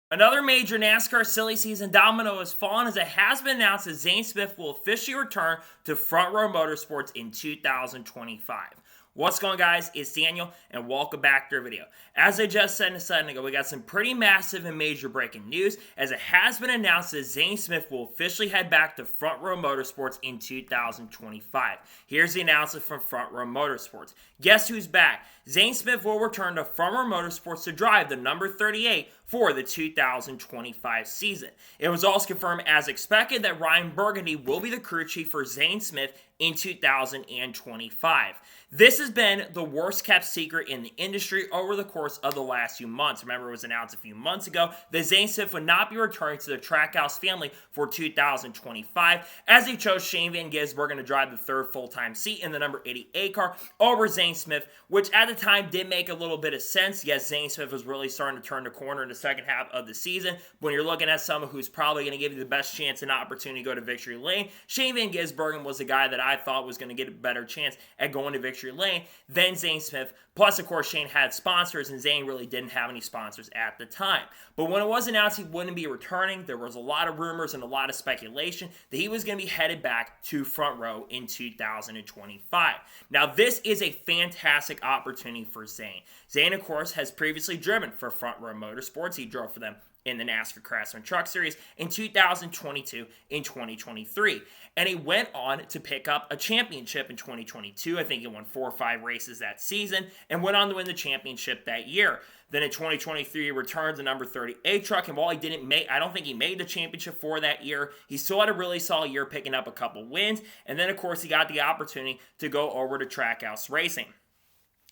Another major NASCAR silly season domino has fallen as it has been announced that Zane Smith will officially return to Front Row Motorsports in 2025. What's going on, guys? It's Daniel, and welcome back to our video. As I just said a second ago, we got some pretty massive and major breaking news as it has been announced that Zane Smith will officially head back to Front Row Motorsports in 2025. Here's the announcement from Front Row Motorsports. Guess who's back? Zane Smith will return to Front Row Motorsports to drive the number 38 for the 2025 season. It was also confirmed as expected that Ryan Burgundy will be the crew chief for Zane Smith in 2025. This has been the worst kept secret in the industry over the course of the last few months. Remember, it was announced a few months ago that Zane Smith would not be returning to the Trackhouse family for 2025 as he chose Shane Van Gisbergen to drive the third full-time seat in the number 88 car over Zane Smith, which at the time did make a little bit of sense. Yes, Zane Smith was really starting to turn the corner in the second half of the season. When you're looking at someone who's probably going to give you the best chance and opportunity to go to victory lane, Shane Van Gisbergen was the guy that I thought was going to get a better chance at going to victory lane than Zane Smith. Plus, of course, Shane had sponsors, and Zane really didn't have any sponsors at the time. But when it was announced he wouldn't be returning, there was a lot of rumors and a lot of speculation that he was going to be headed back to Front Row in 2025. Now, this is a fantastic opportunity for Zane. Zane, of course, has previously driven for Front Row Motorsports. He drove for them in the NASCAR Craftsman Truck Series in 2022 and 2023. And he went on to pick up a championship in 2022. I think he won 4 or 5 races that season and went on to win the championship that year. Then in 2023, he returned the number 38 truck, and while he didn't make, I don't think he made the championship for that year, he still had a really solid year picking up a couple wins. And then, of course, he got the opportunity to go over to Trackhouse Racing.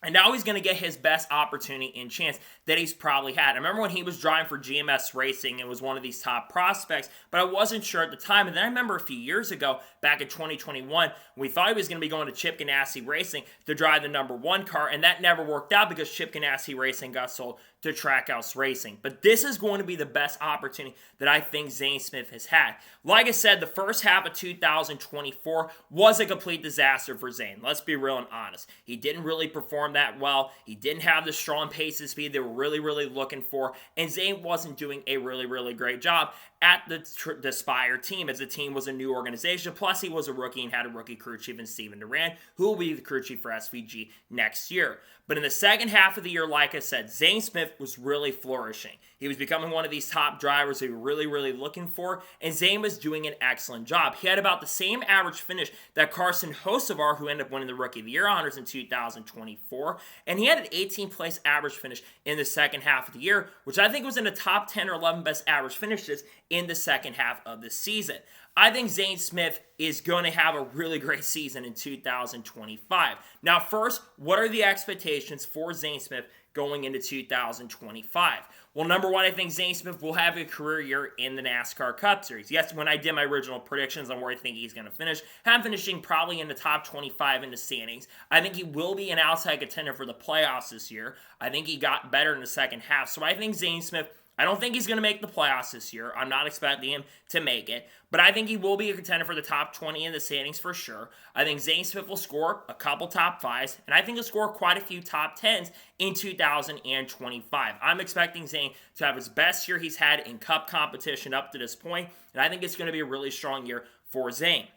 And now he's going to get his best opportunity and chance that he's probably had. I remember when he was driving for GMS Racing and was one of these top prospects, but I wasn't sure at the time. And then I remember a few years ago, back in 2021, we thought he was going to be going to Chip Ganassi Racing to drive the number 1 car, and that never worked out because Chip Ganassi Racing got sold to Trackhouse Racing. But this is going to be the best opportunity that I think Zane Smith has had. Like I said, the first half of 2024 was a complete disaster for Zane. Let's be real and honest. He didn't really perform that well. He didn't have the strong pace and speed they were really looking for, and Zane wasn't doing a really great job at the Spire team, as the team was a new organization. Plus, he was a rookie and had a rookie crew chief in Steven Duran, who will be the crew chief for SVG next year. But in the second half of the year, like I said, Zane Smith was really flourishing. He was becoming one of these top drivers we were really looking for, and Zane was doing an excellent job. He had about the same average finish that Carson Hocevar, who ended up winning the Rookie of the Year honors in 2024, and he had an 18th place average finish in the second half of the year, which I think was in the top 10 or 11 best average finishes in the second half of the season. I think Zane Smith is going to have a really great season in 2025. Now, first, what are the expectations for Zane Smith going into 2025? Well, number one, I think Zane Smith will have a career year in the NASCAR Cup Series. Yes, when I did my original predictions on where I think he's going to finish, I'm finishing probably in the top 25 in the standings. I think he will be an outside contender for the playoffs this year. I think he got better in the second half. So I think Zane Smith, I don't think he's going to make the playoffs this year. I'm not expecting him to make it. But I think he will be a contender for the top 20 in the standings for sure. I think Zane Smith will score a couple top 5s. And I think he'll score quite a few top 10s in 2025. I'm expecting Zane to have his best year he's had in Cup competition up to this point. And I think it's going to be a really strong year for Zane.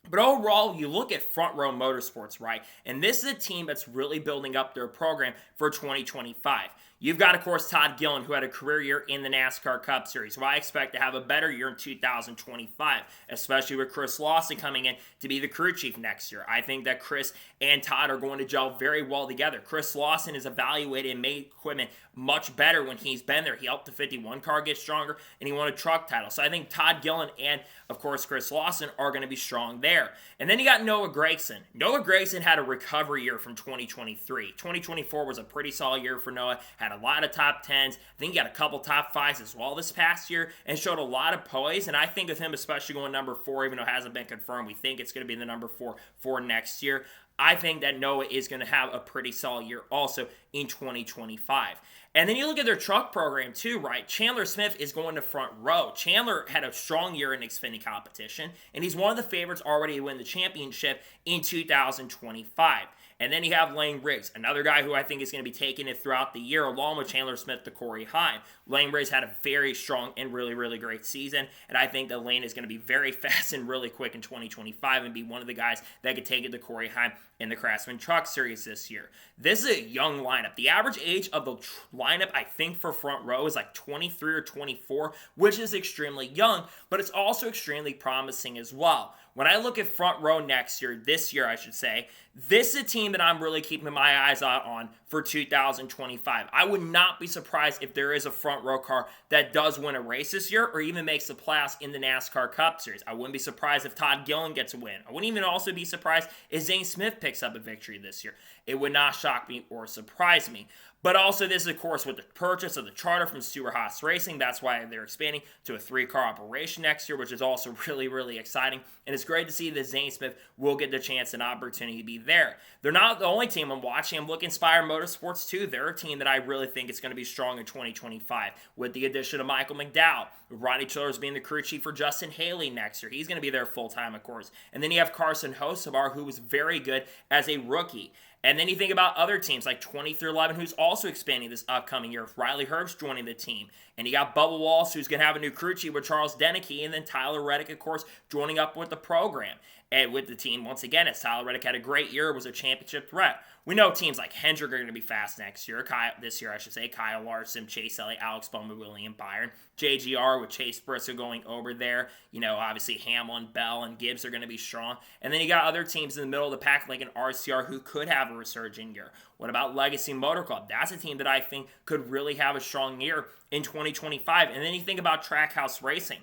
But overall, you look at Front Row Motorsports, right? And this is a team that's really building up their program for 2025. You've got, of course, Todd Gillen, who had a career year in the NASCAR Cup Series, who I expect to have a better year in 2025, especially with Chris Lawson coming in to be the crew chief next year. I think that Chris and Todd are going to gel very well together. Chris Lawson is evaluated and made equipment much better when he's been there. He helped the 51 car get stronger, and he won a truck title. So I think Todd Gillen and, of course, Chris Lawson are going to be strong there. And then you got Noah Gragson. Noah Gragson had a recovery year from 2023. 2024 was a pretty solid year for Noah. Had a lot of top 10s. I think he got a couple top 5s as well this past year and showed a lot of poise. And I think with him, especially going number 4, even though it hasn't been confirmed, we think it's going to be the number 4 for next year. I think that Noah is going to have a pretty solid year also in 2025. And then you look at their truck program too, right? Chandler Smith is going to Front Row. Chandler had a strong year in Xfinity competition, and he's one of the favorites already to win the championship in 2025. And then you have Lane Riggs, another guy who I think is going to be taking it throughout the year, along with Chandler Smith to Corey Heim. Lane Riggs had a very strong and really, really great season, and I think that Lane is going to be very fast and really quick in 2025 and be one of the guys that could take it to Corey Heim in the Craftsman Truck Series this year. This is a young lineup. The average age of the lineup, I think, for Front Row is like 23 or 24, which is extremely young, but it's also extremely promising as well. When I look at Front Row this year, I should say, this is a team that I'm really keeping my eyes out on for 2025. I would not be surprised if there is a Front Row car that does win a race this year or even makes the playoffs in the NASCAR Cup Series. I wouldn't be surprised if Todd Gillen gets a win. I wouldn't even also be surprised if Zane Smith picks up a victory this year. It would not shock me or surprise me. But also, this is, of course, with the purchase of the charter from Stewart Haas Racing. That's why they're expanding to a 3-car operation next year, which is also really, really exciting. And it's great to see that Zane Smith will get the chance and opportunity to be there. They're not the only team I'm watching. I'm looking at Inspire Motorsports, too. They're a team that I really think is going to be strong in 2025 with the addition of Michael McDowell. Rodney Childers being the crew chief for Justin Haley next year. He's going to be there full-time, of course. And then you have Carson Hocevar, who was very good as a rookie. And then you think about other teams like 23XI, who's also expanding this upcoming year. Riley Herbst joining the team. And you got Bubba Wallace, who's going to have a new crew chief with Charles Deneke. And then Tyler Reddick, of course, joining up with the program. And with the team, once again, as Tyler Reddick had a great year, was a championship threat. We know teams like Hendrick are going to be fast next year. Kyle Larson, Chase Elliott, Alex Bowman, William Byron. JGR with Chase Briscoe going over there. You know, obviously Hamlin, Bell, and Gibbs are going to be strong. And then you got other teams in the middle of the pack like an RCR who could have a resurgent year. What about Legacy Motor Club? That's a team that I think could really have a strong year in 2025. And then you think about Trackhouse Racing.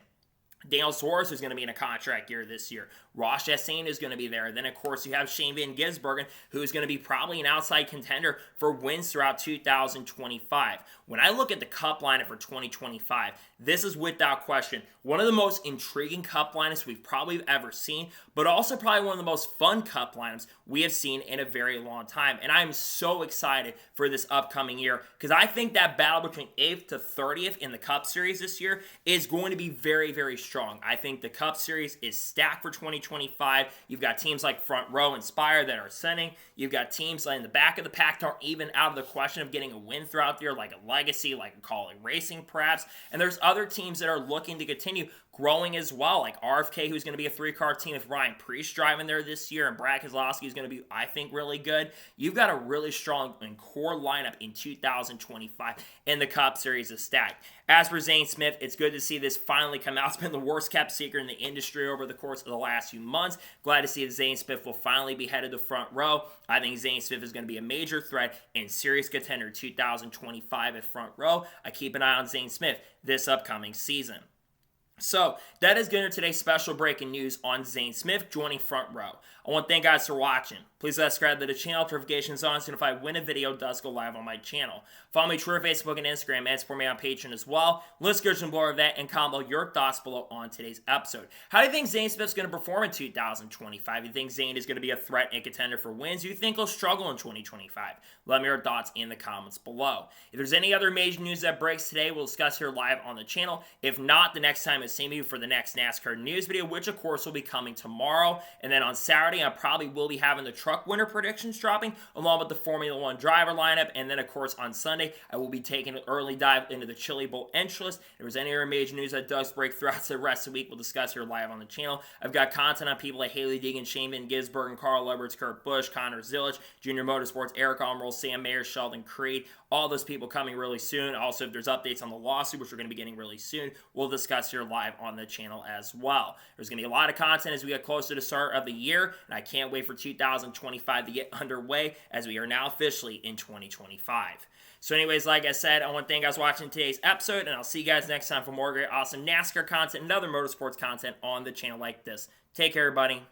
Daniel Suarez is going to be in a contract year this year. Ross Chastain is going to be there. Then, of course, you have Shane Van Gisbergen, who is going to be probably an outside contender for wins throughout 2025. When I look at the Cup lineup for 2025, this is without question one of the most intriguing Cup lineups we've probably ever seen, but also probably one of the most fun Cup lineups we have seen in a very long time. And I'm so excited for this upcoming year because I think that battle between 8th to 30th in the Cup Series this year is going to be very, very strong. I think the Cup Series is stacked for 2025. You've got teams like Front Row, Inspire that are ascending. You've got teams like in the back of the pack that aren't even out of the question of getting a win throughout the year, like a Legacy, like a Call It Racing perhaps. And there's other teams that are looking to continue growing as well, like RFK, who's going to be a 3-car team with Ryan Preece driving there this year, and Brad Keselowski is going to be, I think, really good. You've got a really strong and core lineup in 2025, and the Cup Series is stacked. As for Zane Smith, it's good to see this finally come out. It's been the worst kept secret in the industry over the course of the last few months. Glad to see that Zane Smith will finally be headed to Front Row. I think Zane Smith is going to be a major threat and serious contender 2025 at Front Row. I keep an eye on Zane Smith this upcoming season. So, that is going to today's special breaking news on Zane Smith joining Front Row. I want to thank you guys for watching. Please subscribe to the channel, notifications on, so if I win a video, it does go live on my channel. Follow me on Twitter, Facebook, and Instagram, and support me on Patreon as well. Let's go some more of that and comment your thoughts below on today's episode. How do you think Zane Smith's going to perform in 2025? Do you think Zane is going to be a threat and contender for wins? Do you think he'll struggle in 2025? Let me know your thoughts in the comments below. If there's any other major news that breaks today, we'll discuss here live on the channel. If not, the next time is seeing you for the next NASCAR news video, which of course will be coming tomorrow. And then on Saturday, I probably will be having the truck winner predictions dropping along with the Formula One driver lineup. And then of course on Sunday, I will be taking an early dive into the Chili Bowl entry list. If there's any other major news that does break throughout the rest of the week, we'll discuss here live on the channel. I've got content on people like Haley Deegan, Shane Van Gisbergen, Carl Edwards, Kurt Busch, Connor Zilic, Junior Motorsports, Eric Almirola, Sam Mayer, Sheldon Creed, all those people coming really soon. Also, if there's updates on the lawsuit, which we're going to be getting really soon, we'll discuss here live on the channel as well. There's going to be a lot of content as we get closer to the start of the year, and I can't wait for 2025 to get underway as we are now officially in 2025. So anyways, like I said, I want to thank you guys for watching today's episode, and I'll see you guys next time for more great, awesome NASCAR content and other motorsports content on the channel like this. Take care, everybody.